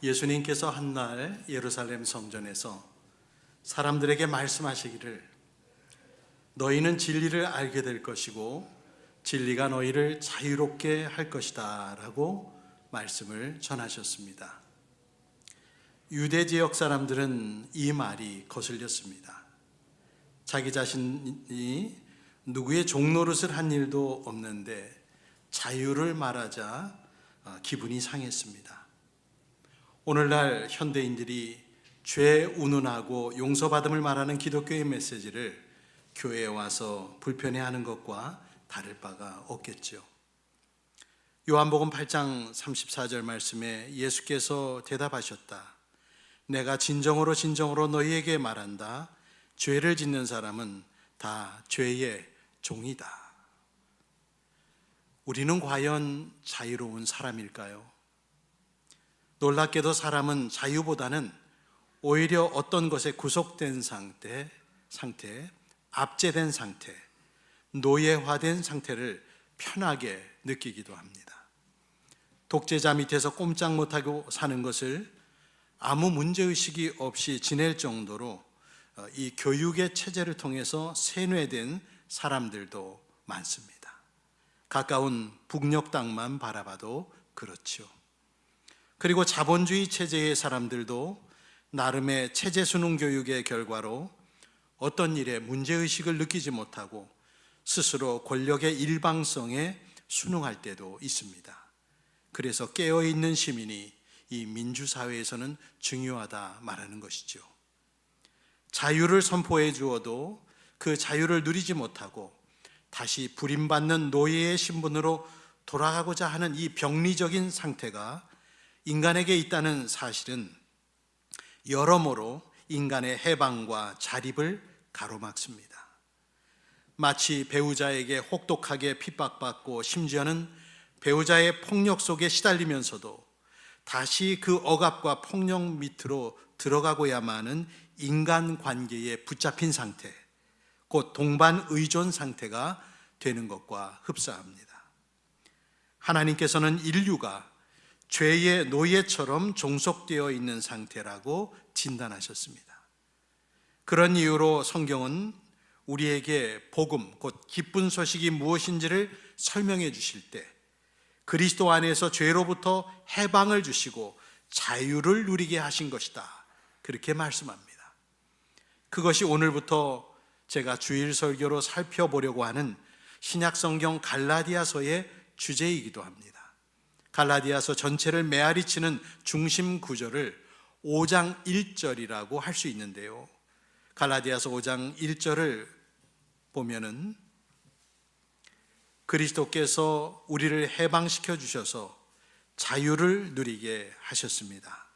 예수님께서 한날 예루살렘 성전에서 사람들에게 말씀하시기를 너희는 진리를 알게 될 것이고 진리가 너희를 자유롭게 할 것이다 라고 말씀을 전하셨습니다. 유대 지역 사람들은 이 말이 거슬렸습니다. 자기 자신이 누구의 종노릇을 한 일도 없는데 자유를 말하자 기분이 상했습니다. 오늘날 현대인들이 죄 운운하고 용서받음을 말하는 기독교의 메시지를 교회에 와서 불편해하는 것과 다를 바가 없겠죠. 요한복음 8장 34절 말씀에 예수께서 대답하셨다. 내가 진정으로 진정으로 너희에게 말한다. 죄를 짓는 사람은 다 죄의 종이다. 우리는 과연 자유로운 사람일까요? 놀랍게도 사람은 자유보다는 오히려 어떤 것에 구속된 상태, 압제된 상태, 노예화된 상태를 편하게 느끼기도 합니다. 독재자 밑에서 꼼짝 못하고 사는 것을 아무 문제의식이 없이 지낼 정도로 이 교육의 체제를 통해서 세뇌된 사람들도 많습니다. 가까운 북녘 땅만 바라봐도 그렇죠. 그리고 자본주의 체제의 사람들도 나름의 체제 수능 교육의 결과로 어떤 일에 문제의식을 느끼지 못하고 스스로 권력의 일방성에 순응할 때도 있습니다. 그래서 깨어있는 시민이 이 민주사회에서는 중요하다 말하는 것이죠. 자유를 선포해 주어도 그 자유를 누리지 못하고 다시 부림받는 노예의 신분으로 돌아가고자 하는 이 병리적인 상태가 인간에게 있다는 사실은 여러모로 인간의 해방과 자립을 가로막습니다. 마치 배우자에게 혹독하게 핍박받고 심지어는 배우자의 폭력 속에 시달리면서도 다시 그 억압과 폭력 밑으로 들어가고야만 하는 인간관계에 붙잡힌 상태, 곧 동반의존 상태가 되는 것과 흡사합니다. 하나님께서는 인류가 죄의 노예처럼 종속되어 있는 상태라고 진단하셨습니다. 그런 이유로 성경은 우리에게 복음, 곧 기쁜 소식이 무엇인지를 설명해 주실 때 그리스도 안에서 죄로부터 해방을 주시고 자유를 누리게 하신 것이다. 그렇게 말씀합니다. 그것이 오늘부터 제가 주일 설교로 살펴보려고 하는 신약성경 갈라디아서의 주제이기도 합니다. 갈라디아서 전체를 메아리치는 중심 구절을 5장 1절이라고 할 수 있는데요. 갈라디아서 5장 1절을 보면은 그리스도께서 우리를 해방시켜 주셔서 자유를 누리게 하셨습니다.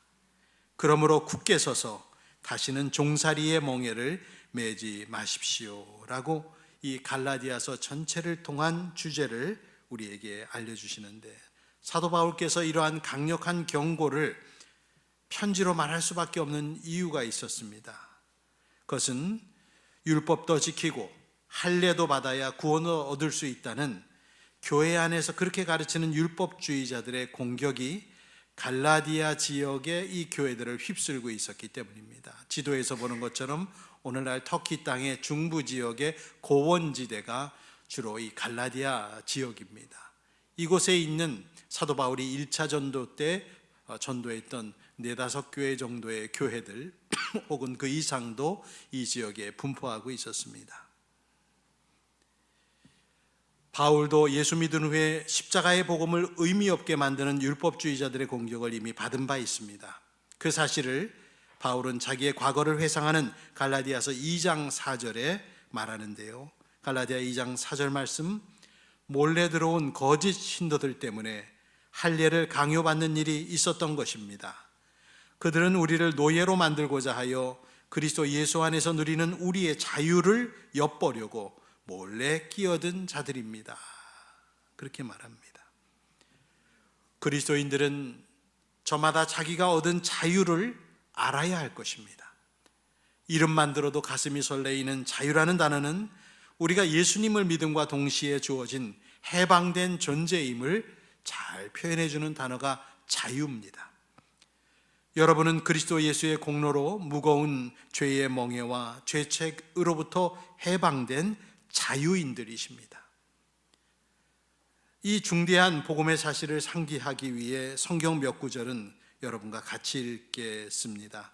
그러므로 굳게 서서 다시는 종살이의 멍에를 매지 마십시오 라고 이 갈라디아서 전체를 통한 주제를 우리에게 알려주시는데, 사도 바울께서 이러한 강력한 경고를 편지로 말할 수밖에 없는 이유가 있었습니다. 그것은 율법도 지키고 할례도 받아야 구원을 얻을 수 있다는 교회 안에서 그렇게 가르치는 율법주의자들의 공격이 갈라디아 지역의 이 교회들을 휩쓸고 있었기 때문입니다. 지도에서 보는 것처럼 오늘날 터키 땅의 중부 지역의 고원지대가 주로 이 갈라디아 지역입니다. 이곳에 있는 사도 바울이 1차 전도 때 전도했던 4-5교회 정도의 교회들 혹은 그 이상도 이 지역에 분포하고 있었습니다. 바울도 예수 믿은 후에 십자가의 복음을 의미 없게 만드는 율법주의자들의 공격을 이미 받은 바 있습니다. 그 사실을 바울은 자기의 과거를 회상하는 갈라디아서 2장 4절에 말하는데요. 갈라디아 2장 4절 말씀, 몰래 들어온 거짓 신도들 때문에 할례를 강요받는 일이 있었던 것입니다. 그들은 우리를 노예로 만들고자 하여 그리스도 예수 안에서 누리는 우리의 자유를 엿보려고 몰래 끼어든 자들입니다. 그렇게 말합니다. 그리스도인들은 저마다 자기가 얻은 자유를 알아야 할 것입니다. 이름만 들어도 가슴이 설레이는 자유라는 단어는 우리가 예수님을 믿음과 동시에 주어진 해방된 존재임을 잘 표현해 주는 단어가 자유입니다. 여러분은 그리스도 예수의 공로로 무거운 죄의 멍에와 죄책으로부터 해방된 자유인들이십니다. 이 중대한 복음의 사실을 상기하기 위해 성경 몇 구절은 여러분과 같이 읽겠습니다.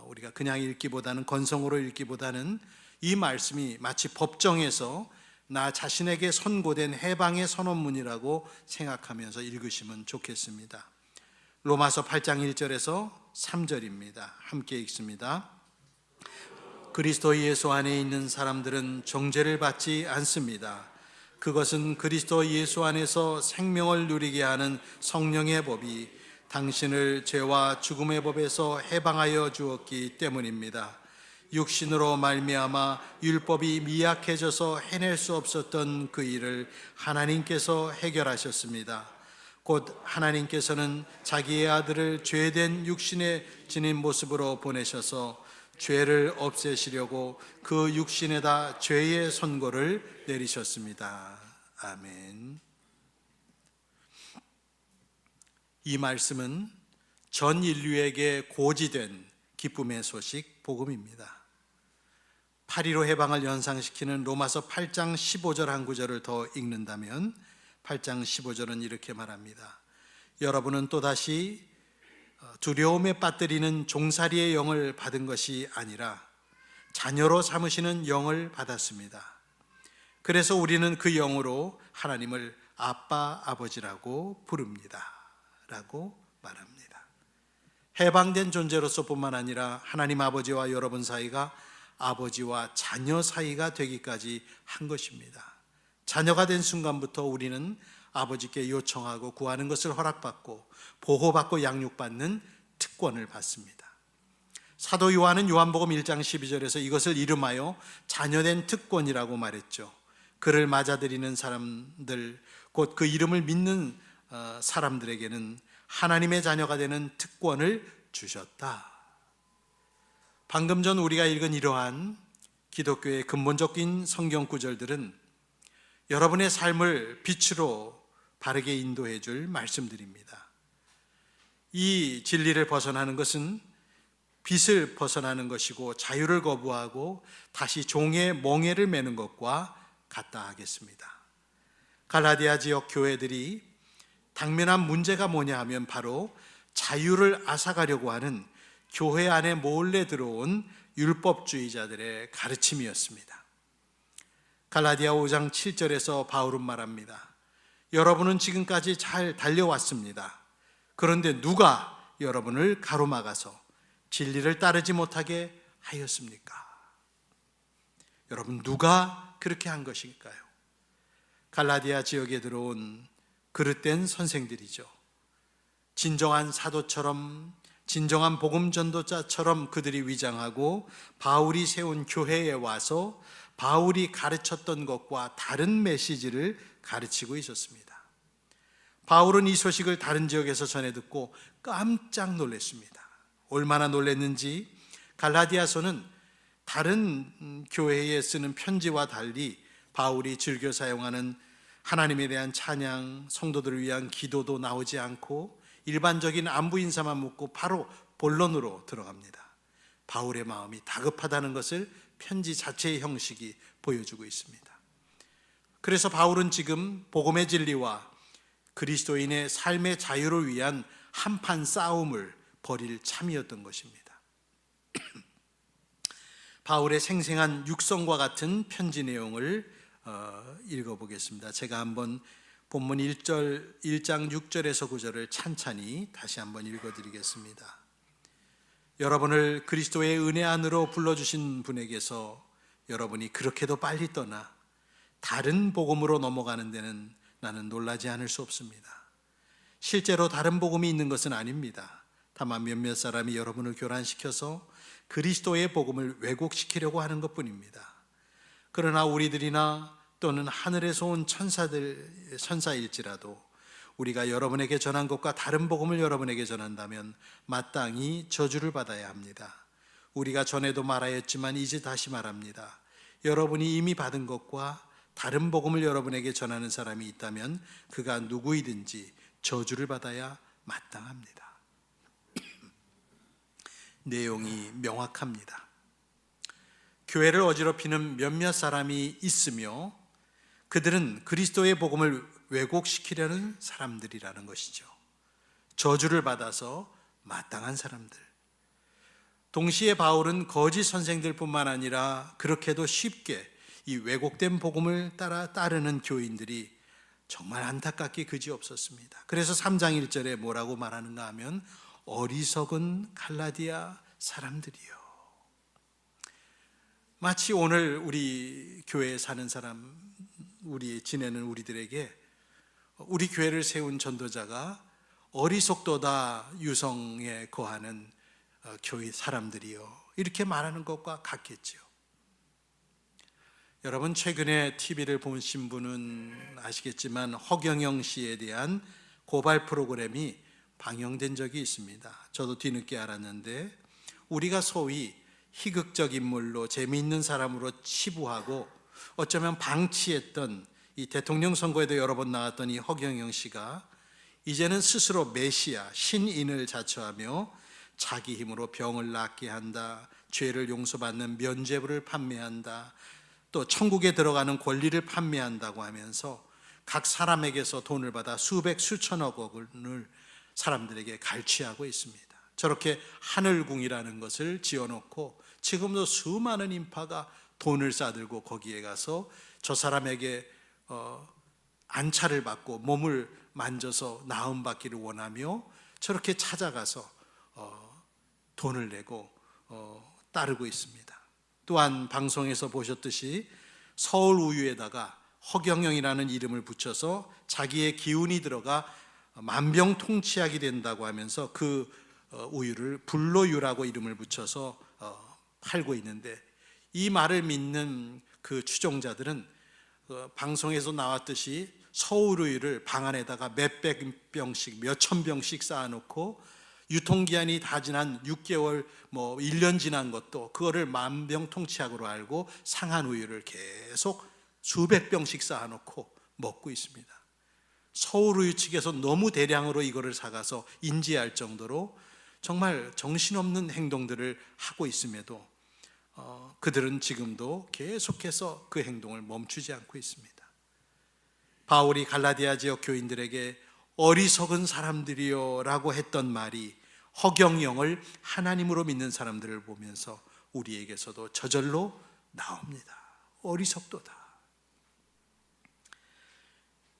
우리가 그냥 읽기보다는, 건성으로 읽기보다는 이 말씀이 마치 법정에서 나 자신에게 선고된 해방의 선언문이라고 생각하면서 읽으시면 좋겠습니다. 로마서 8장 1절에서 3절입니다. 함께 읽습니다. 그리스도 예수 안에 있는 사람들은 정죄를 받지 않습니다. 그것은 그리스도 예수 안에서 생명을 누리게 하는 성령의 법이 당신을 죄와 죽음의 법에서 해방하여 주었기 때문입니다. 육신으로 말미암아 율법이 미약해져서 해낼 수 없었던 그 일을 하나님께서 해결하셨습니다. 곧 하나님께서는 자기의 아들을 죄된 육신에 지닌 모습으로 보내셔서 죄를 없애시려고 그 육신에다 죄의 선고를 내리셨습니다. 아멘. 이 말씀은 전 인류에게 고지된 기쁨의 소식, 복음입니다. 8.15 해방을 연상시키는 로마서 8장 15절 한 구절을 더 읽는다면 8장 15절은 이렇게 말합니다. 여러분은 또다시 두려움에 빠뜨리는 종살이의 영을 받은 것이 아니라 자녀로 삼으시는 영을 받았습니다. 그래서 우리는 그 영으로 하나님을 아빠, 아버지라고 부릅니다. 라고 말합니다. 해방된 존재로서 뿐만 아니라 하나님 아버지와 여러분 사이가 아버지와 자녀 사이가 되기까지 한 것입니다. 자녀가 된 순간부터 우리는 아버지께 요청하고 구하는 것을 허락받고 보호받고 양육받는 특권을 받습니다. 사도 요한은 요한복음 1장 12절에서 이것을 이름하여 자녀된 특권이라고 말했죠. 그를 맞아들이는 사람들, 곧 그 이름을 믿는 사람들에게는 하나님의 자녀가 되는 특권을 주셨다. 방금 전 우리가 읽은 이러한 기독교의 근본적인 성경 구절들은 여러분의 삶을 빛으로 바르게 인도해 줄 말씀들입니다. 이 진리를 벗어나는 것은 빛을 벗어나는 것이고 자유를 거부하고 다시 종의 멍에를 매는 것과 같다 하겠습니다. 갈라디아 지역 교회들이 당면한 문제가 뭐냐 하면 바로 자유를 앗아가려고 하는 교회 안에 몰래 들어온 율법주의자들의 가르침이었습니다. 갈라디아 5장 7절에서 바울은 말합니다. 여러분은 지금까지 잘 달려왔습니다. 그런데 누가 여러분을 가로막아서 진리를 따르지 못하게 하였습니까? 여러분, 누가 그렇게 한 것일까요? 갈라디아 지역에 들어온 그릇된 선생들이죠. 진정한 사도처럼, 진정한 복음 전도자처럼 그들이 위장하고 바울이 세운 교회에 와서 바울이 가르쳤던 것과 다른 메시지를 가르치고 있었습니다. 바울은 이 소식을 다른 지역에서 전해 듣고 깜짝 놀랐습니다. 얼마나 놀랐는지 갈라디아서는 다른 교회에 쓰는 편지와 달리 바울이 즐겨 사용하는 하나님에 대한 찬양, 성도들을 위한 기도도 나오지 않고 일반적인 안부 인사만 묻고 바로 본론으로 들어갑니다. 바울의 마음이 다급하다는 것을 편지 자체의 형식이 보여주고 있습니다. 그래서 바울은 지금 복음의 진리와 그리스도인의 삶의 자유를 위한 한판 싸움을 벌일 참이었던 것입니다. 바울의 생생한 육성과 같은 편지 내용을 읽어보겠습니다. 제가 한번 본문 1장 6절에서 9절을 찬찬히 다시 한번 읽어드리겠습니다. 여러분을 그리스도의 은혜 안으로 불러주신 분에게서 여러분이 그렇게도 빨리 떠나 다른 복음으로 넘어가는 데는 나는 놀라지 않을 수 없습니다. 실제로 다른 복음이 있는 것은 아닙니다. 다만 몇몇 사람이 여러분을 교란시켜서 그리스도의 복음을 왜곡시키려고 하는 것뿐입니다. 그러나 우리들이나 또는 하늘에서 온 천사일지라도 우리가 여러분에게 전한 것과 다른 복음을 여러분에게 전한다면 마땅히 저주를 받아야 합니다. 우리가 전에도 말하였지만 이제 다시 말합니다. 여러분이 이미 받은 것과 다른 복음을 여러분에게 전하는 사람이 있다면 그가 누구이든지 저주를 받아야 마땅합니다. 내용이 명확합니다. 교회를 어지럽히는 몇몇 사람이 있으며 그들은 그리스도의 복음을 왜곡시키려는 사람들이라는 것이죠. 저주를 받아서 마땅한 사람들. 동시에 바울은 거짓 선생들뿐만 아니라 그렇게도 쉽게 이 왜곡된 복음을 따르는 교인들이 정말 안타깝게 그지없었습니다. 그래서 3장 1절에 뭐라고 말하는가 하면 어리석은 갈라디아 사람들이요. 마치 오늘 우리 교회에 사는 사람, 우리 지내는 우리들에게 우리 교회를 세운 전도자가 어리석도다 유성에 거하는 교회 사람들이요, 이렇게 말하는 것과 같겠지요. 여러분, 최근에 TV를 보신 분은 아시겠지만 허경영 씨에 대한 고발 프로그램이 방영된 적이 있습니다. 저도 뒤늦게 알았는데, 우리가 소위 희극적 인물로 재미있는 사람으로 치부하고 어쩌면 방치했던 이 대통령 선거에도 여러 번 나왔던 이 허경영 씨가 이제는 스스로 메시아, 신인을 자처하며 자기 힘으로 병을 낫게 한다, 죄를 용서받는 면죄부를 판매한다, 또 천국에 들어가는 권리를 판매한다고 하면서 각 사람에게서 돈을 받아 수백 수천억 원을 사람들에게 갈취하고 있습니다. 저렇게 하늘궁이라는 것을 지어놓고 지금도 수많은 인파가 돈을 싸들고 거기에 가서 저 사람에게 안차를 받고 몸을 만져서 나음 받기를 원하며 저렇게 찾아가서 돈을 내고 따르고 있습니다. 또한 방송에서 보셨듯이 서울 우유에다가 허경영이라는 이름을 붙여서 자기의 기운이 들어가 만병통치약이 된다고 하면서 그 우유를 불로유라고 이름을 붙여서 팔고 있는데, 이 말을 믿는 그 추종자들은 방송에서 나왔듯이 서울 우유를 방 안에다가 몇백 병씩 몇천 병씩 쌓아놓고 유통기한이 다 지난 6개월 1년 지난 것도 그거를 만병통치약으로 알고 상한 우유를 계속 수백 병씩 쌓아놓고 먹고 있습니다. 서울우유 측에서 너무 대량으로 이거를 사가서 인지할 정도로 정말 정신없는 행동들을 하고 있음에도 그들은 지금도 계속해서 그 행동을 멈추지 않고 있습니다. 바울이 갈라디아 지역 교인들에게 어리석은 사람들이요 라고 했던 말이 허경영을 하나님으로 믿는 사람들을 보면서 우리에게서도 저절로 나옵니다. 어리석도다.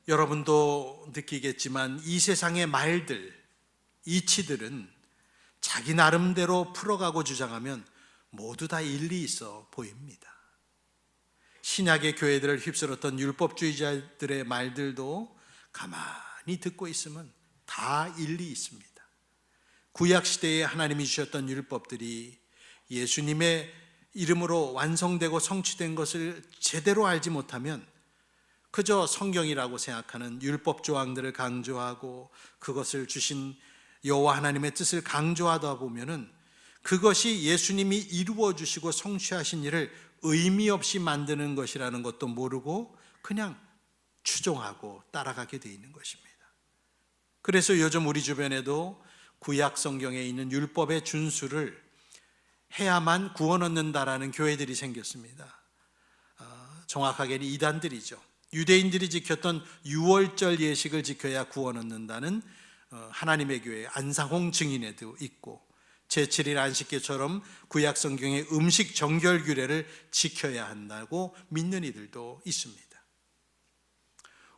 여러분도 느끼겠지만 이 세상의 말들, 이치들은 자기 나름대로 풀어가고 주장하면 모두 다 일리 있어 보입니다. 신약의 교회들을 휩쓸었던 율법주의자들의 말들도 가만히 듣고 있으면 다 일리 있습니다. 구약시대에 하나님이 주셨던 율법들이 예수님의 이름으로 완성되고 성취된 것을 제대로 알지 못하면 그저 성경이라고 생각하는 율법 조항들을 강조하고 그것을 주신 여호와 하나님의 뜻을 강조하다 보면은 그것이 예수님이 이루어 주시고 성취하신 일을 의미 없이 만드는 것이라는 것도 모르고 그냥 추종하고 따라가게 돼 있는 것입니다. 그래서 요즘 우리 주변에도 구약 성경에 있는 율법의 준수를 해야만 구원 얻는다라는 교회들이 생겼습니다. 정확하게는 이단들이죠. 유대인들이 지켰던 유월절 예식을 지켜야 구원 얻는다는 하나님의 교회 안상홍 증인회도 있고, 제7일 안식계처럼 구약 성경의 음식 정결 규례를 지켜야 한다고 믿는 이들도 있습니다.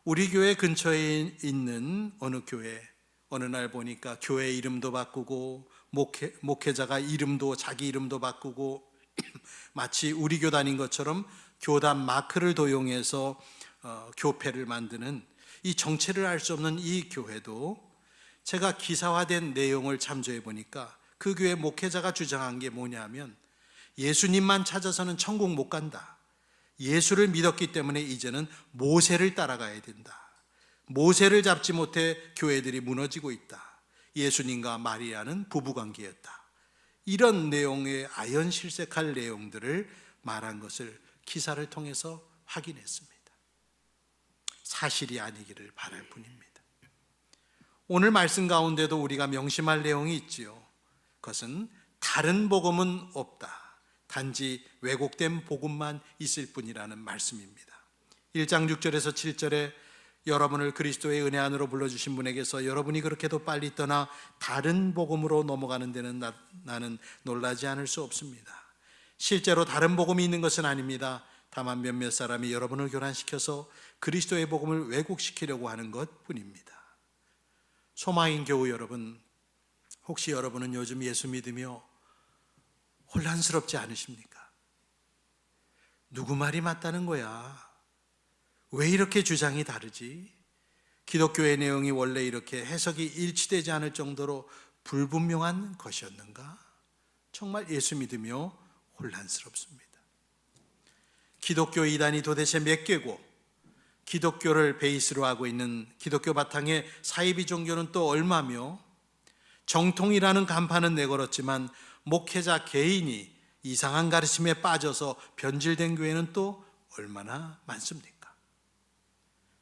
우리 교회 근처에 있는 어느 교회, 어느 날 보니까 교회 이름도 바꾸고 목회자가 이름도 자기 이름도 바꾸고 마치 우리 교단인 것처럼 교단 마크를 도용해서 교패를 만드는 이 정체를 알 수 없는 이 교회도 제가 기사화된 내용을 참조해 보니까 그 교회 목회자가 주장한 게 뭐냐면 예수님만 찾아서는 천국 못 간다. 예수를 믿었기 때문에 이제는 모세를 따라가야 된다. 모세를 잡지 못해 교회들이 무너지고 있다. 예수님과 마리아는 부부관계였다. 이런 내용의 아연실색할 내용들을 말한 것을 기사를 통해서 확인했습니다. 사실이 아니기를 바랄 뿐입니다. 오늘 말씀 가운데도 우리가 명심할 내용이 있지요. 그것은 다른 복음은 없다. 단지 왜곡된 복음만 있을 뿐이라는 말씀입니다. 1장 6절에서 7절에 여러분을 그리스도의 은혜 안으로 불러주신 분에게서 여러분이 그렇게도 빨리 떠나 다른 복음으로 넘어가는 데는 나는 놀라지 않을 수 없습니다. 실제로 다른 복음이 있는 것은 아닙니다. 다만 몇몇 사람이 여러분을 교란시켜서 그리스도의 복음을 왜곡시키려고 하는 것 뿐입니다. 소망인 교우 여러분, 혹시 여러분은 요즘 예수 믿으며 혼란스럽지 않으십니까? 누구 말이 맞다는 거야? 왜 이렇게 주장이 다르지? 기독교의 내용이 원래 이렇게 해석이 일치되지 않을 정도로 불분명한 것이었는가? 정말 예수 믿으며 혼란스럽습니다. 기독교 이단이 도대체 몇 개고, 기독교를 베이스로 하고 있는 기독교 바탕의 사이비 종교는 또 얼마며, 정통이라는 간판은 내걸었지만 목회자 개인이 이상한 가르침에 빠져서 변질된 교회는 또 얼마나 많습니까?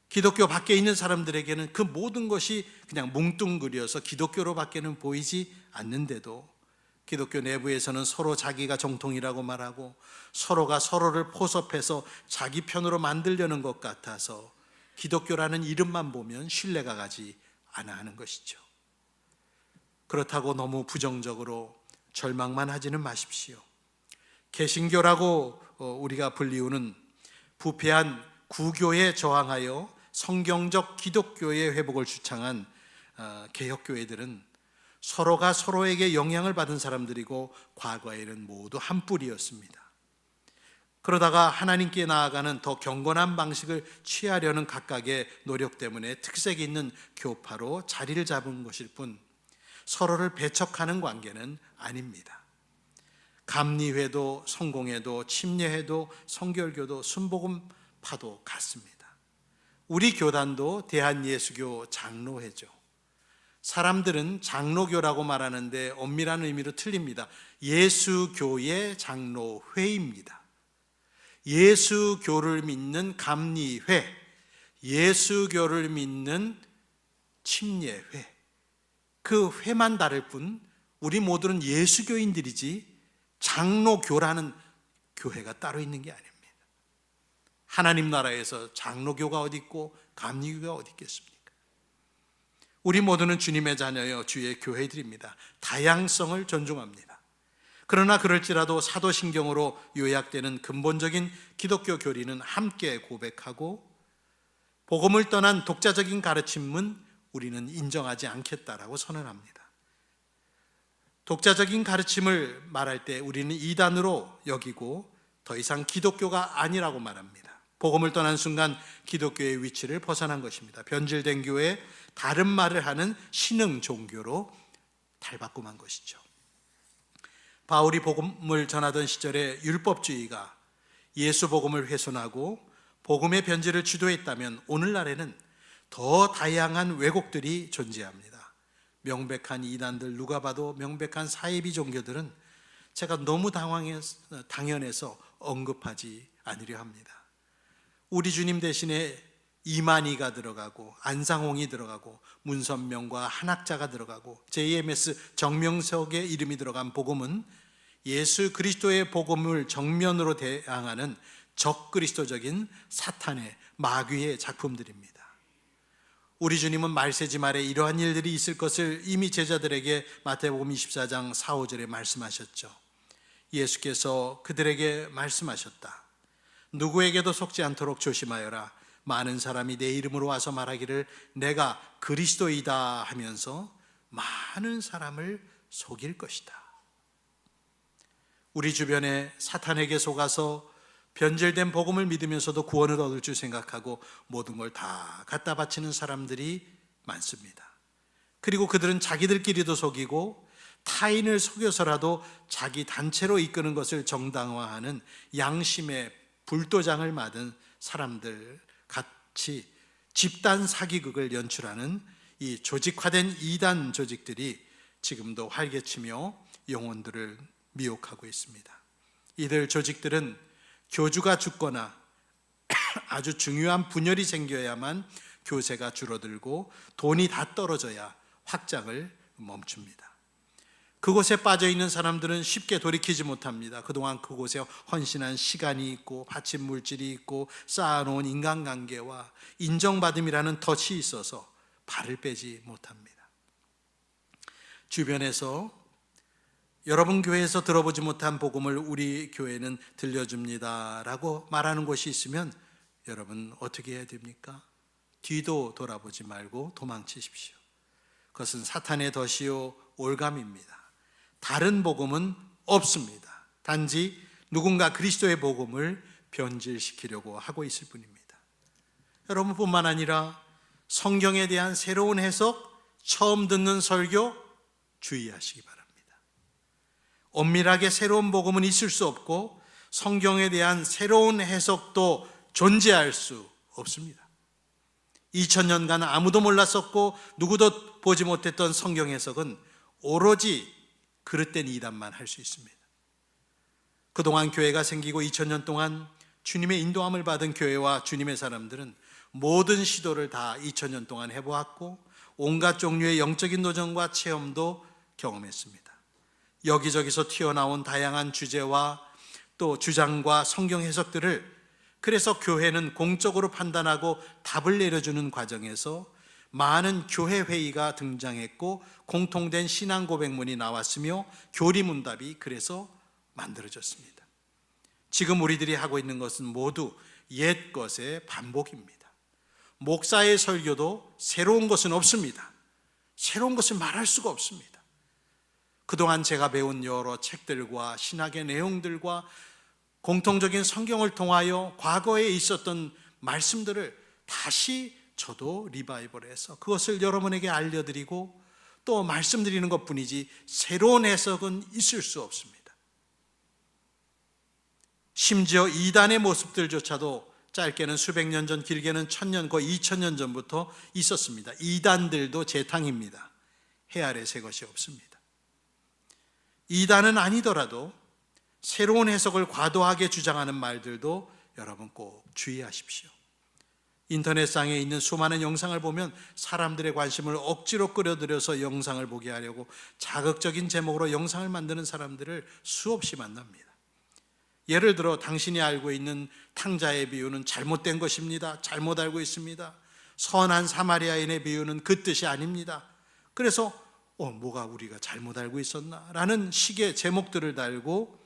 기독교 밖에 있는 사람들에게는 그 모든 것이 그냥 뭉뚱그려서 기독교로밖에는 보이지 않는데도 기독교 내부에서는 서로 자기가 정통이라고 말하고 서로가 서로를 포섭해서 자기 편으로 만들려는 것 같아서 기독교라는 이름만 보면 신뢰가 가지 않아 하는 것이죠. 그렇다고 너무 부정적으로 절망만 하지는 마십시오. 개신교라고 우리가 불리우는 부패한 구교에 저항하여 성경적 기독교의 회복을 주창한 개혁교회들은 서로가 서로에게 영향을 받은 사람들이고 과거에는 모두 한 뿌리였습니다. 그러다가 하나님께 나아가는 더 경건한 방식을 취하려는 각각의 노력 때문에 특색 있는 교파로 자리를 잡은 것일 뿐 서로를 배척하는 관계는 아닙니다. 감리회도 성공회도 침례회도 성결교도 순복음파도 같습니다. 우리 교단도 대한예수교 장로회죠. 사람들은 장로교라고 말하는데 엄밀한 의미로 틀립니다. 예수교의 장로회입니다. 예수교를 믿는 감리회, 예수교를 믿는 침례회, 그 회만 다를 뿐 우리 모두는 예수교인들이지 장로교라는 교회가 따로 있는 게 아닙니다. 하나님 나라에서 장로교가 어디 있고 감리교가 어디 있겠습니까? 우리 모두는 주님의 자녀여 주의 교회들입니다. 다양성을 존중합니다. 그러나 그럴지라도 사도신경으로 요약되는 근본적인 기독교 교리는 함께 고백하고 복음을 떠난 독자적인 가르침은 우리는 인정하지 않겠다라고 선언합니다. 독자적인 가르침을 말할 때 우리는 이단으로 여기고 더 이상 기독교가 아니라고 말합니다. 복음을 떠난 순간 기독교의 위치를 벗어난 것입니다. 변질된 교회에 다른 말을 하는 신흥 종교로 탈바꿈한 것이죠. 바울이 복음을 전하던 시절에 율법주의가 예수 복음을 훼손하고 복음의 변질을 주도했다면 오늘날에는 더 다양한 왜곡들이 존재합니다. 명백한 이단들, 누가 봐도 명백한 사이비 종교들은 제가 너무 당연해서 언급하지 않으려 합니다. 우리 주님 대신에 이만희가 들어가고 안상홍이 들어가고 문선명과 한학자가 들어가고 JMS 정명석의 이름이 들어간 복음은 예수 그리스도의 복음을 정면으로 대항하는 적그리스도적인 사탄의 마귀의 작품들입니다. 우리 주님은 말세지 말에 이러한 일들이 있을 것을 이미 제자들에게 마태복음 24장 4, 5절에 말씀하셨죠. 예수께서 그들에게 말씀하셨다. 누구에게도 속지 않도록 조심하여라. 많은 사람이 내 이름으로 와서 말하기를 내가 그리스도이다 하면서 많은 사람을 속일 것이다. 우리 주변에 사탄에게 속아서 변질된 복음을 믿으면서도 구원을 얻을 줄 생각하고 모든 걸 다 갖다 바치는 사람들이 많습니다. 그리고 그들은 자기들끼리도 속이고 타인을 속여서라도 자기 단체로 이끄는 것을 정당화하는 양심의 불도장을 맞은 사람들 같이 집단 사기극을 연출하는 이 조직화된 이단 조직들이 지금도 활개치며 영혼들을 미혹하고 있습니다. 이들 조직들은 교주가 죽거나 아주 중요한 분열이 생겨야만 교세가 줄어들고 돈이 다 떨어져야 확장을 멈춥니다. 그곳에 빠져 있는 사람들은 쉽게 돌이키지 못합니다. 그동안 그곳에 헌신한 시간이 있고 바친 물질이 있고 쌓아놓은 인간관계와 인정받음이라는 덫이 있어서 발을 빼지 못합니다. 주변에서 여러분 교회에서 들어보지 못한 복음을 우리 교회는 들려줍니다 라고 말하는 곳이 있으면 여러분 어떻게 해야 됩니까? 뒤도 돌아보지 말고 도망치십시오. 그것은 사탄의 덫이요 올감입니다. 다른 복음은 없습니다. 단지 누군가 그리스도의 복음을 변질시키려고 하고 있을 뿐입니다. 여러분뿐만 아니라 성경에 대한 새로운 해석, 처음 듣는 설교 주의하시기 바랍니다. 엄밀하게 새로운 복음은 있을 수 없고 성경에 대한 새로운 해석도 존재할 수 없습니다. 2000년간 아무도 몰랐었고 누구도 보지 못했던 성경 해석은 오로지 그릇된 이단만 할 수 있습니다. 그동안 교회가 생기고 2000년 동안 주님의 인도함을 받은 교회와 주님의 사람들은 모든 시도를 다 2000년 동안 해보았고 온갖 종류의 영적인 도전과 체험도 경험했습니다. 여기저기서 튀어나온 다양한 주제와 또 주장과 성경 해석들을 그래서 교회는 공적으로 판단하고 답을 내려주는 과정에서 많은 교회 회의가 등장했고 공통된 신앙 고백문이 나왔으며 교리문답이 그래서 만들어졌습니다. 지금 우리들이 하고 있는 것은 모두 옛 것의 반복입니다. 목사의 설교도 새로운 것은 없습니다. 새로운 것을 말할 수가 없습니다. 그동안 제가 배운 여러 책들과 신학의 내용들과 공통적인 성경을 통하여 과거에 있었던 말씀들을 다시 저도 리바이벌해서 그것을 여러분에게 알려드리고 또 말씀드리는 것뿐이지 새로운 해석은 있을 수 없습니다. 심지어 이단의 모습들조차도 짧게는 수백 년 전, 길게는 1000년, 거의 2000년 전부터 있었습니다. 이단들도 재탕입니다. 해 아래 새 것이 없습니다. 이단은 아니더라도 새로운 해석을 과도하게 주장하는 말들도 여러분 꼭 주의하십시오. 인터넷상에 있는 수많은 영상을 보면 사람들의 관심을 억지로 끌어들여서 영상을 보게 하려고 자극적인 제목으로 영상을 만드는 사람들을 수없이 만납니다. 예를 들어 당신이 알고 있는 탕자의 비유는 잘못된 것입니다. 잘못 알고 있습니다. 선한 사마리아인의 비유는 그 뜻이 아닙니다. 그래서 뭐가 우리가 잘못 알고 있었나? 라는 식의 제목들을 달고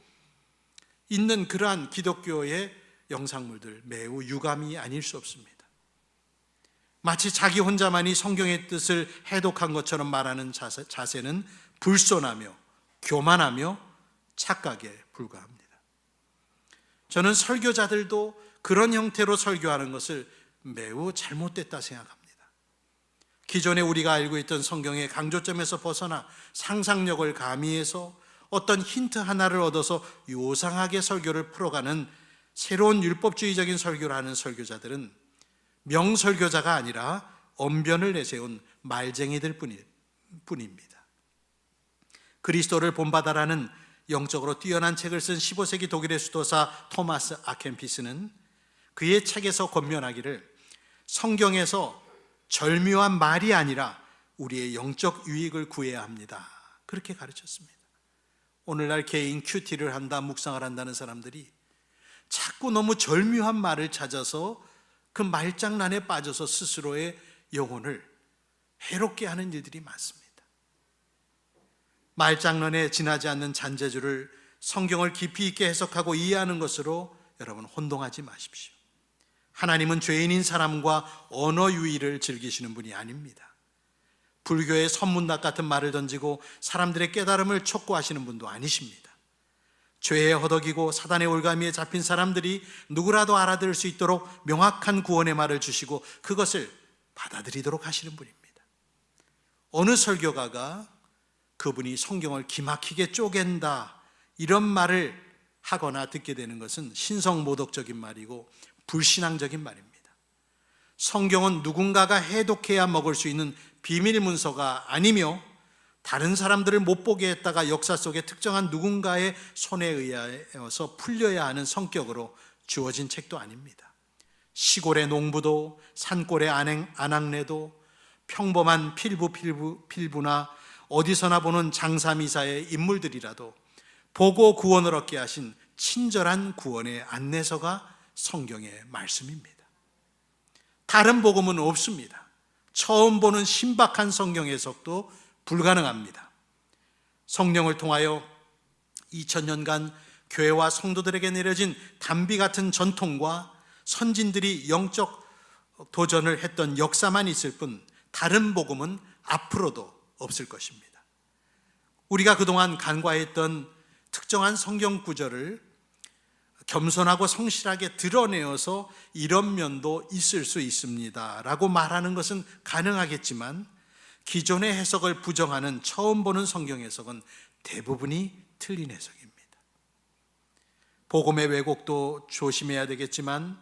있는 그러한 기독교의 영상물들 매우 유감이 아닐 수 없습니다. 마치 자기 혼자만이 성경의 뜻을 해독한 것처럼 말하는 자세는 불손하며 교만하며 착각에 불과합니다. 저는 설교자들도 그런 형태로 설교하는 것을 매우 잘못됐다 생각합니다. 기존에 우리가 알고 있던 성경의 강조점에서 벗어나 상상력을 가미해서 어떤 힌트 하나를 얻어서 요상하게 설교를 풀어가는 새로운 율법주의적인 설교를 하는 설교자들은 명설교자가 아니라 언변을 내세운 말쟁이들 뿐입니다. 그리스도를 본받아라는 영적으로 뛰어난 책을 쓴 15세기 독일의 수도사 토마스 아켄피스는 그의 책에서 권면하기를 성경에서 절묘한 말이 아니라 우리의 영적 유익을 구해야 합니다. 그렇게 가르쳤습니다. 오늘날 개인 큐티를 한다, 묵상을 한다는 사람들이 자꾸 너무 절묘한 말을 찾아서 그 말장난에 빠져서 스스로의 영혼을 해롭게 하는 일들이 많습니다. 말장난에 지나지 않는 잔재주를 성경을 깊이 있게 해석하고 이해하는 것으로 여러분 혼동하지 마십시오. 하나님은 죄인인 사람과 언어 유희를 즐기시는 분이 아닙니다. 불교의 선문답 같은 말을 던지고 사람들의 깨달음을 촉구하시는 분도 아니십니다. 죄에 허덕이고 사단의 올가미에 잡힌 사람들이 누구라도 알아들을 수 있도록 명확한 구원의 말을 주시고 그것을 받아들이도록 하시는 분입니다. 어느 설교가가 그분이 성경을 기막히게 쪼갠다 이런 말을 하거나 듣게 되는 것은 신성모독적인 말이고 불신앙적인 말입니다. 성경은 누군가가 해독해야 먹을 수 있는 비밀 문서가 아니며 다른 사람들을 못 보게 했다가 역사 속에 특정한 누군가의 손에 의해서 풀려야 하는 성격으로 주어진 책도 아닙니다. 시골의 농부도 산골의 안악내도 평범한 필부나 어디서나 보는 장사미사의 인물들이라도 보고 구원을 얻게 하신 친절한 구원의 안내서가 성경의 말씀입니다. 다른 복음은 없습니다. 처음 보는 신박한 성경 해석도 불가능합니다. 성령을 통하여 2000년간 교회와 성도들에게 내려진 단비 같은 전통과 선진들이 영적 도전을 했던 역사만 있을 뿐 다른 복음은 앞으로도 없을 것입니다. 우리가 그동안 간과했던 특정한 성경 구절을 겸손하고 성실하게 드러내어서 이런 면도 있을 수 있습니다 라고 말하는 것은 가능하겠지만 기존의 해석을 부정하는 처음 보는 성경 해석은 대부분이 틀린 해석입니다. 복음의 왜곡도 조심해야 되겠지만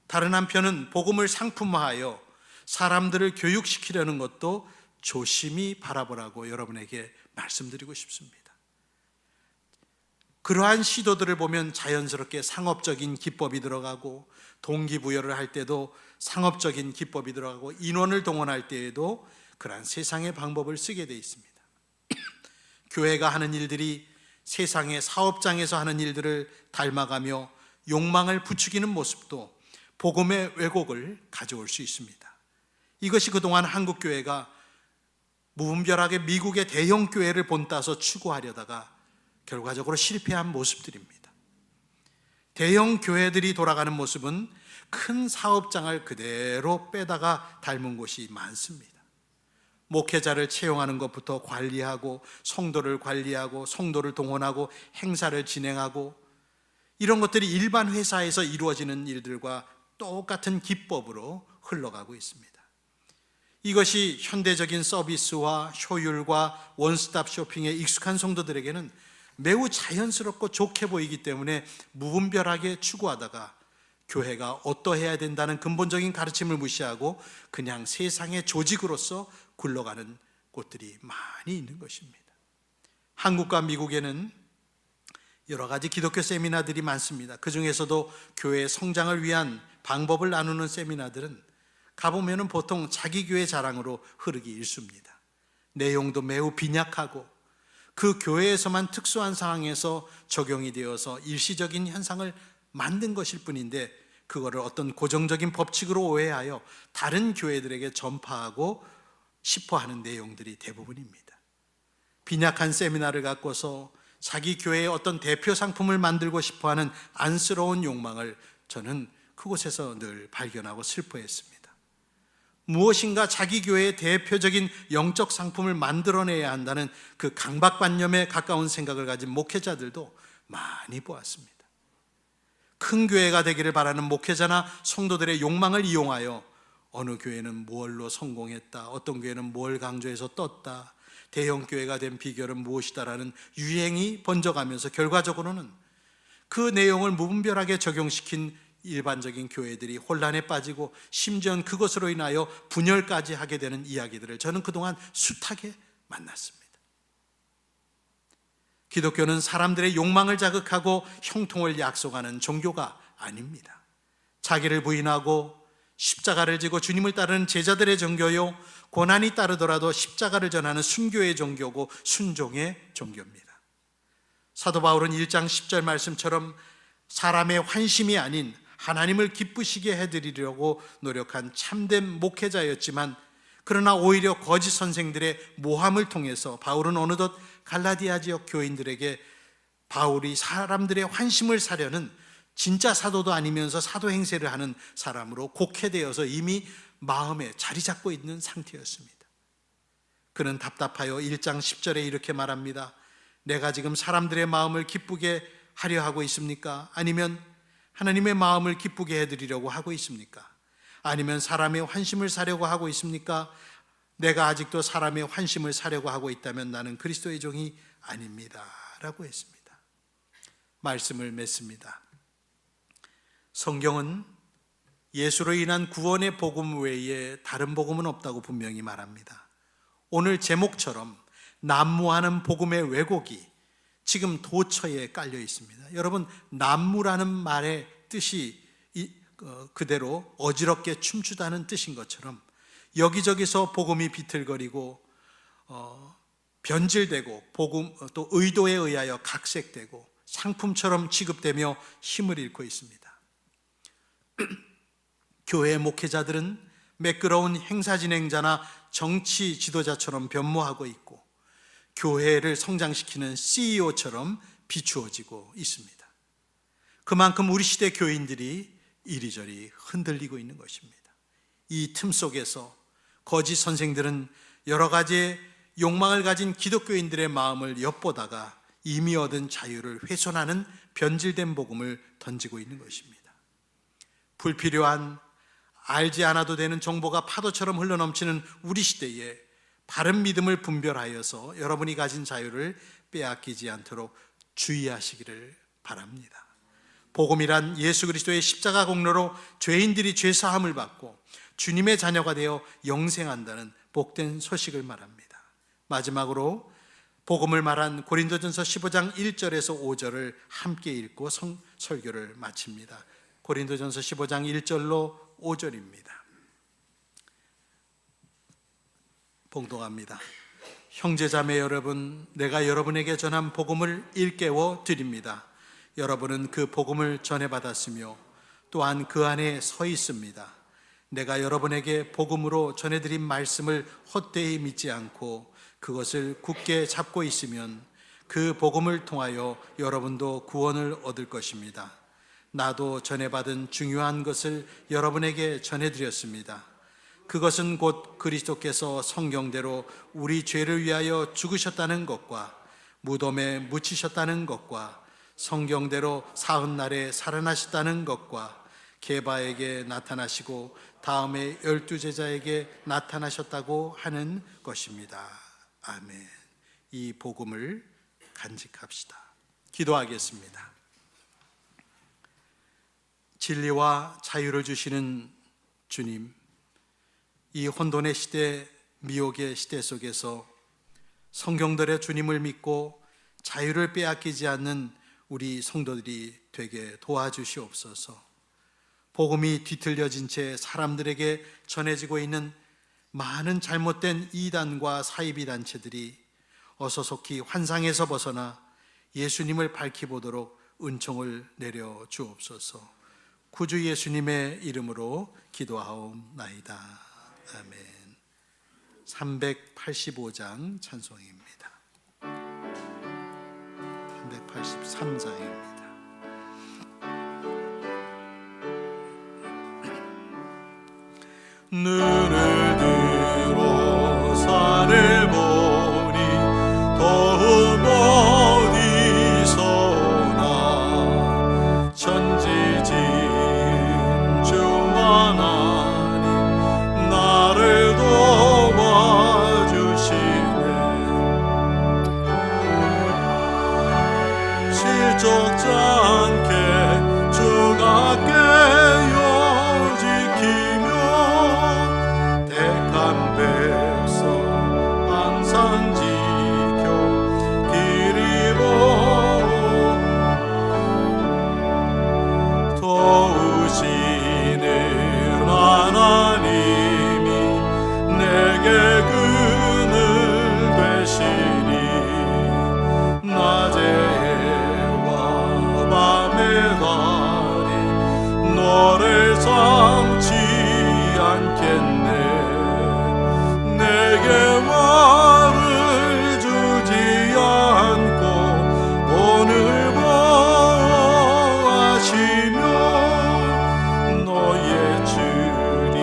다른 한편은 복음을 상품화하여 사람들을 교육시키려는 것도 조심히 바라보라고 여러분에게 말씀드리고 싶습니다. 그러한 시도들을 보면 자연스럽게 상업적인 기법이 들어가고 동기부여를 할 때도 상업적인 기법이 들어가고 인원을 동원할 때에도 그러한 세상의 방법을 쓰게 되어 있습니다. 교회가 하는 일들이 세상의 사업장에서 하는 일들을 닮아가며 욕망을 부추기는 모습도 복음의 왜곡을 가져올 수 있습니다. 이것이 그동안 한국교회가 무분별하게 미국의 대형 교회를 본따서 추구하려다가 결과적으로 실패한 모습들입니다. 대형 교회들이 돌아가는 모습은 큰 사업장을 그대로 빼다가 닮은 곳이 많습니다. 목회자를 채용하는 것부터 관리하고 성도를 관리하고 성도를 동원하고 행사를 진행하고 이런 것들이 일반 회사에서 이루어지는 일들과 똑같은 기법으로 흘러가고 있습니다. 이것이 현대적인 서비스와 효율과 원스톱 쇼핑에 익숙한 성도들에게는 매우 자연스럽고 좋게 보이기 때문에 무분별하게 추구하다가 교회가 어떠해야 된다는 근본적인 가르침을 무시하고 그냥 세상의 조직으로서 굴러가는 곳들이 많이 있는 것입니다. 한국과 미국에는 여러 가지 기독교 세미나들이 많습니다. 그 중에서도 교회의 성장을 위한 방법을 나누는 세미나들은 가보면 보통 자기 교회 자랑으로 흐르기 일쑤입니다. 내용도 매우 빈약하고 그 교회에서만 특수한 상황에서 적용이 되어서 일시적인 현상을 만든 것일 뿐인데 그거를 어떤 고정적인 법칙으로 오해하여 다른 교회들에게 전파하고 싶어 하는 내용들이 대부분입니다. 빈약한 세미나를 갖고서 자기 교회의 어떤 대표 상품을 만들고 싶어 하는 안쓰러운 욕망을 저는 그곳에서 늘 발견하고 슬퍼했습니다. 무엇인가 자기 교회의 대표적인 영적 상품을 만들어내야 한다는 그 강박관념에 가까운 생각을 가진 목회자들도 많이 보았습니다. 큰 교회가 되기를 바라는 목회자나 성도들의 욕망을 이용하여 어느 교회는 뭘로 성공했다, 어떤 교회는 뭘 강조해서 떴다, 대형 교회가 된 비결은 무엇이다라는 유행이 번져가면서 결과적으로는 그 내용을 무분별하게 적용시킨 일반적인 교회들이 혼란에 빠지고 심지어는 그것으로 인하여 분열까지 하게 되는 이야기들을 저는 그동안 숱하게 만났습니다. 기독교는 사람들의 욕망을 자극하고 형통을 약속하는 종교가 아닙니다. 자기를 부인하고 십자가를 지고 주님을 따르는 제자들의 종교요, 고난이 따르더라도 십자가를 전하는 순교의 종교고 순종의 종교입니다. 사도 바울은 1장 10절 말씀처럼 사람의 환심이 아닌 하나님을 기쁘시게 해드리려고 노력한 참된 목회자였지만 그러나 오히려 거짓 선생들의 모함을 통해서 바울은 어느덧 갈라디아 지역 교인들에게 바울이 사람들의 환심을 사려는 진짜 사도도 아니면서 사도 행세를 하는 사람으로 곡해되어서 이미 마음에 자리 잡고 있는 상태였습니다. 그는 답답하여 1장 10절에 이렇게 말합니다. 내가 지금 사람들의 마음을 기쁘게 하려 하고 있습니까? 아니면 하나님의 마음을 기쁘게 해드리려고 하고 있습니까? 아니면 사람의 환심을 사려고 하고 있습니까? 내가 아직도 사람의 환심을 사려고 하고 있다면 나는 그리스도의 종이 아닙니다 라고 했습니다. 말씀을 맺습니다. 성경은 예수로 인한 구원의 복음 외에 다른 복음은 없다고 분명히 말합니다. 오늘 제목처럼 난무하는 복음의 왜곡이 지금 도처에 깔려 있습니다. 여러분, 난무라는 말의 뜻이 그대로 어지럽게 춤추다는 뜻인 것처럼 여기저기서 복음이 비틀거리고 변질되고 복음 또 의도에 의하여 각색되고 상품처럼 취급되며 힘을 잃고 있습니다. 교회 목회자들은 매끄러운 행사 진행자나 정치 지도자처럼 변모하고 있고 교회를 성장시키는 CEO처럼 비추어지고 있습니다. 그만큼 우리 시대 교인들이 이리저리 흔들리고 있는 것입니다. 이 틈 속에서 거짓 선생들은 여러 가지의 욕망을 가진 기독교인들의 마음을 엿보다가 이미 얻은 자유를 훼손하는 변질된 복음을 던지고 있는 것입니다. 불필요한 알지 않아도 되는 정보가 파도처럼 흘러넘치는 우리 시대에 바른 믿음을 분별하여서 여러분이 가진 자유를 빼앗기지 않도록 주의하시기를 바랍니다. 복음이란 예수 그리스도의 십자가 공로로 죄인들이 죄 사함을 받고 주님의 자녀가 되어 영생한다는 복된 소식을 말합니다. 마지막으로 복음을 말한 고린도전서 15장 1절에서 5절을 함께 읽고 설교를 마칩니다. 고린도전서 15장 1절로 5절입니다. 봉독합니다. 형제자매 여러분, 내가 여러분에게 전한 복음을 일깨워 드립니다. 여러분은 그 복음을 전해받았으며 또한 그 안에 서 있습니다. 내가 여러분에게 복음으로 전해드린 말씀을 헛되이 믿지 않고 그것을 굳게 잡고 있으면 그 복음을 통하여 여러분도 구원을 얻을 것입니다. 나도 전해받은 중요한 것을 여러분에게 전해드렸습니다. 그것은 곧 그리스도께서 성경대로 우리 죄를 위하여 죽으셨다는 것과 무덤에 묻히셨다는 것과 성경대로 사흘날에 살아나셨다는 것과 게바에게 나타나시고 다음에 12제자에게 나타나셨다고 하는 것입니다. 아멘. 이 복음을 간직합시다. 기도하겠습니다. 진리와 자유를 주시는 주님, 이 혼돈의 시대, 미혹의 시대 속에서 성경들의 주님을 믿고 자유를 빼앗기지 않는 우리 성도들이 되게 도와주시옵소서. 복음이 뒤틀려진 채 사람들에게 전해지고 있는 많은 잘못된 이단과 사이비 단체들이 어서 속히 환상에서 벗어나 예수님을 밝히 보도록 은총을 내려 주옵소서. 구주 예수님의 이름으로 기도하옵나이다. 아멘. 385장 찬송입니다. 383장입니다. 눈을 들어 산을 보니 더욱 어디서나 천지 지은 주 하나님 나를 도와주시네. 실족지 않게 주가 깨어 지키며 택한 백성 항상 지켜 길이 보고 도우시는 하나님이 내게 그늘 되시니 낮에와 밤에 달이 너를 삼지 않겠네. 내게 말을 주지 않고 오늘 보호하시며 너의 주님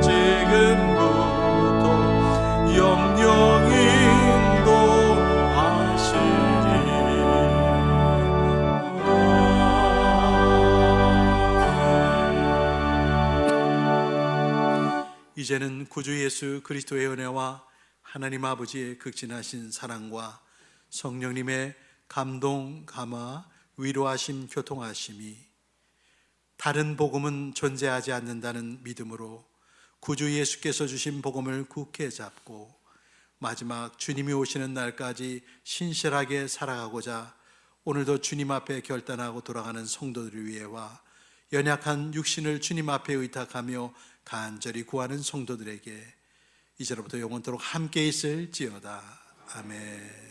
지금부터 영영 인도하시리. 이제는 구주 예수 그리스도의 은혜와 하나님 아버지의 극진하신 사랑과 성령님의 감동, 감화, 위로하심, 교통하심이 다른 복음은 존재하지 않는다는 믿음으로 구주 예수께서 주신 복음을 굳게 잡고 마지막 주님이 오시는 날까지 신실하게 살아가고자 오늘도 주님 앞에 결단하고 돌아가는 성도들을 위해와 연약한 육신을 주님 앞에 의탁하며 간절히 구하는 성도들에게 이제로부터 영원토록 함께 있을지어다. 아멘.